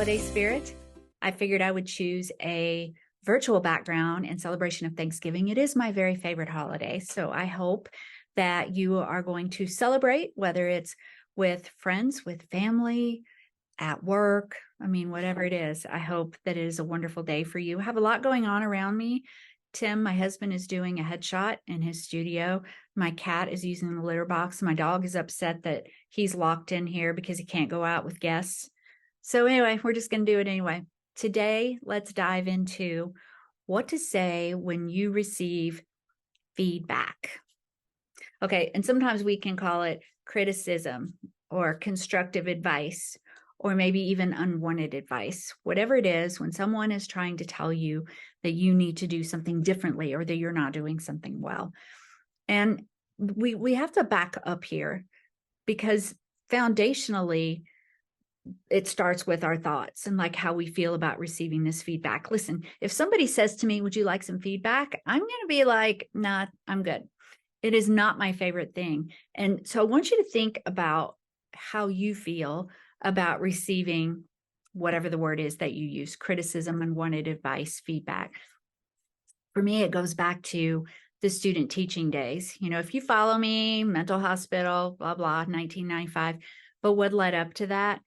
holiday spirit, I figured I would choose a virtual background in celebration of Thanksgiving. It is my very favorite holiday. So I hope that you are going to celebrate, whether it's with friends, with family, at work. I mean, whatever it is, I hope that it is a wonderful day for you. I have a lot going on around me. Tim, my husband, is doing a headshot in his studio. My cat is using the litter box. My dog is upset that he's locked in here because he can't go out with guests. So anyway, we're just going to do it anyway. Today, let's dive into what to say when you receive feedback. Okay, and sometimes we can call it criticism or constructive advice, or maybe even unwanted advice. Whatever it is, when someone is trying to tell you that you need to do something differently or that you're not doing something well. And we have to back up here because foundationally, it starts with our thoughts and like how we feel about receiving this feedback. Listen, if somebody says to me, would you like some feedback? I'm going to be like, nah, I'm good. It is not my favorite thing. And so I want you to think about how you feel about receiving whatever the word is that you use, criticism, unwanted advice, feedback. For me, it goes back to the student teaching days. You know, if you follow me, mental hospital, blah, blah, 1995. But what led up to that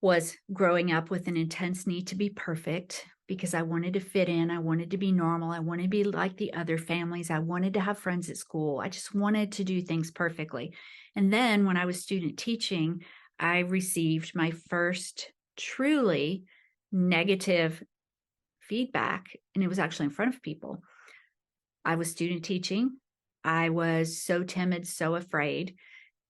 was growing up with an intense need to be perfect because I wanted to fit in. I wanted to be normal. I wanted to be like the other families. I wanted to have friends at school. I just wanted to do things perfectly. And then when I was student teaching, I received my first truly negative feedback, and it was actually in front of people. I was student teaching. I was so timid, so afraid,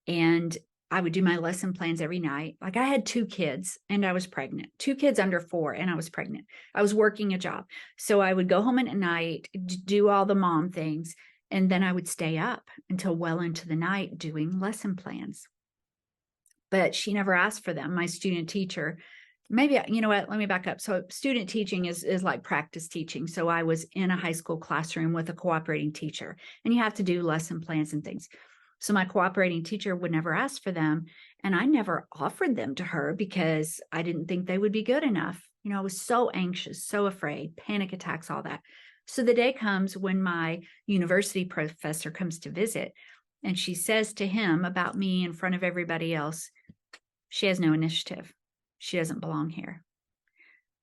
and I would do my lesson plans every night. Like I had 2 kids and I was pregnant, 2 kids under 4 and I was pregnant. I was working a job. So I would go home at night, do all the mom things, and then I would stay up until well into the night doing lesson plans. But she never asked for them. My student teacher, maybe, you know what, let me back up. So student teaching is like practice teaching. So I was in a high school classroom with a cooperating teacher, and you have to do lesson plans and things. So my cooperating teacher would never ask for them. And I never offered them to her because I didn't think they would be good enough. You know, I was so anxious, so afraid, panic attacks, all that. So the day comes when my university professor comes to visit, and she says to him about me in front of everybody else, she has no initiative. She doesn't belong here.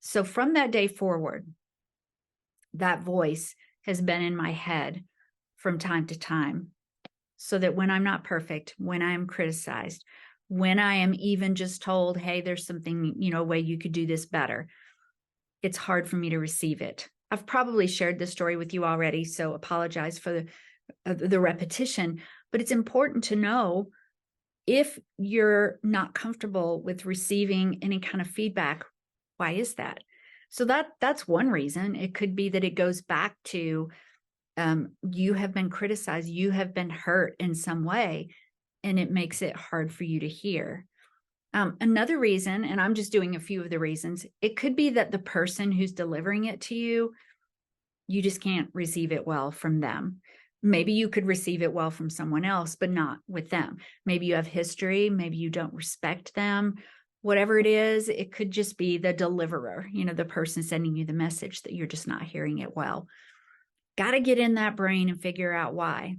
So from that day forward, that voice has been in my head from time to time. So that when I'm not perfect, when I am criticized, when I am even just told, hey, there's something, you know, a way you could do this better, it's hard for me to receive it. I've probably shared this story with you already, so apologize for the repetition, but it's important to know if you're not comfortable with receiving any kind of feedback, why is that? So that's one reason. It could be that it goes back to you have been criticized, you have been hurt in some way, and it makes it hard for you to hear. Another reason, and I'm just doing a few of the reasons, it could be that the person who's delivering it to you, you just can't receive it well from them. Maybe you could receive it well from someone else, but not with them. Maybe you have history, maybe you don't respect them. Whatever it is, it could just be the deliverer, you know, the person sending you the message that you're just not hearing it well. Got to get in that brain and figure out why.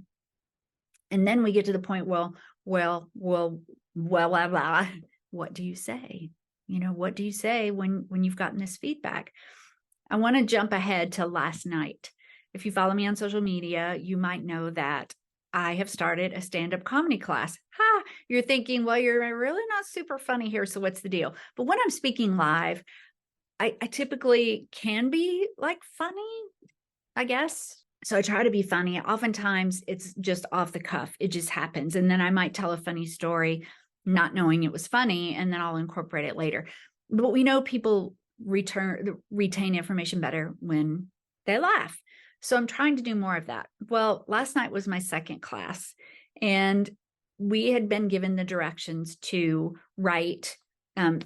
And then we get to the point, well, blah, blah. What do you say? You know, what do you say when you've gotten this feedback? I want to jump ahead to last night. If you follow me on social media, you might know that I have started a stand-up comedy class. You're thinking, well, you're really not super funny here, so what's the deal? But when I'm speaking live, I typically can be like funny, I guess. So I try to be funny. Oftentimes it's just off the cuff. It just happens. And then I might tell a funny story, not knowing it was funny, and then I'll incorporate it later. But we know people retain information better when they laugh. So I'm trying to do more of that. Well, last night was my second class, and we had been given the directions to write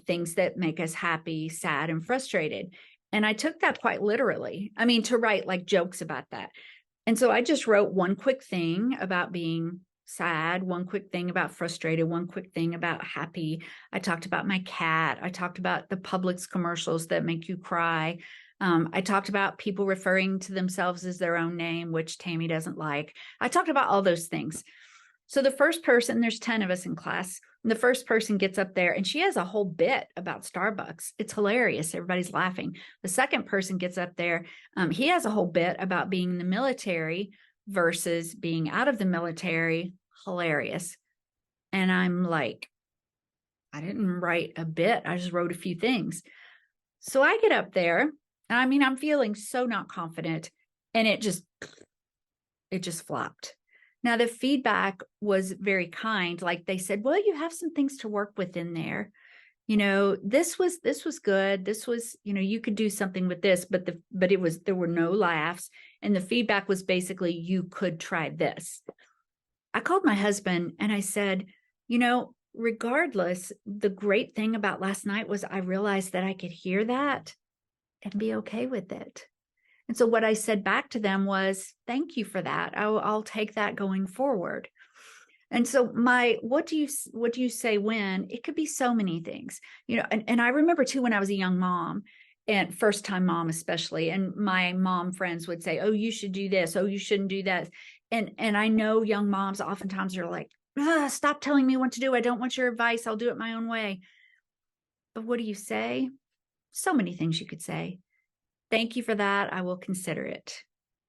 things that make us happy, sad, and frustrated. And I took that quite literally. I mean, to write like jokes about that. And so I just wrote one quick thing about being sad, one quick thing about frustrated, one quick thing about happy. I talked about my cat. I talked about the Publix commercials that make you cry. I talked about people referring to themselves as their own name, which Tami doesn't like. I talked about all those things. So the first person, there's 10 of us in class. The first person gets up there and she has a whole bit about Starbucks. It's hilarious. Everybody's laughing. The second person gets up there. He has a whole bit about being in the military versus being out of the military. Hilarious. And I'm like, I didn't write a bit. I just wrote a few things. So I get up there. And I mean, I'm feeling so not confident. And it just flopped. Now, the feedback was very kind. Like they said, well, you have some things to work with in there. This was good. This was, you could do something with this, but there were no laughs. And the feedback was basically, you could try this. I called my husband and I said, regardless, the great thing about last night was I realized that I could hear that and be okay with it. And so what I said back to them was, thank you for that. I'll take that going forward. And so what do you say when? It could be so many things, and I remember too, when I was a young mom and first time mom, especially, and my mom friends would say, oh, you should do this. Oh, you shouldn't do that. And I know young moms oftentimes are like, stop telling me what to do. I don't want your advice. I'll do it my own way. But what do you say? So many things you could say. Thank you for that. I will consider it.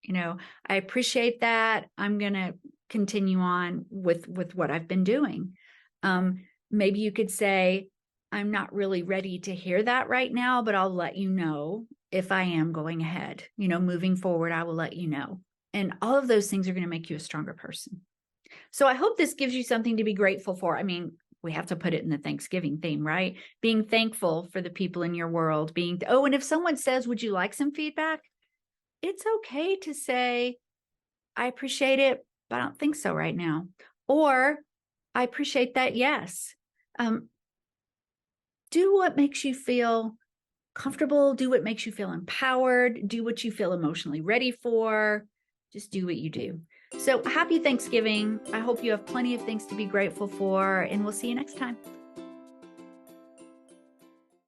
I appreciate that. I'm going to continue on with what I've been doing. Maybe you could say, I'm not really ready to hear that right now, but I'll let you know if I am going ahead. Moving forward, I will let you know. And all of those things are going to make you a stronger person. So I hope this gives you something to be grateful for. I mean, we have to put it in the Thanksgiving theme, right? Being thankful for the people in your world, and if someone says, would you like some feedback? It's okay to say, I appreciate it, but I don't think so right now. Or I appreciate that. Yes. Do what makes you feel comfortable. Do what makes you feel empowered. Do what you feel emotionally ready for. Just do what you do. So happy Thanksgiving. I hope you have plenty of things to be grateful for, and we'll see you next time.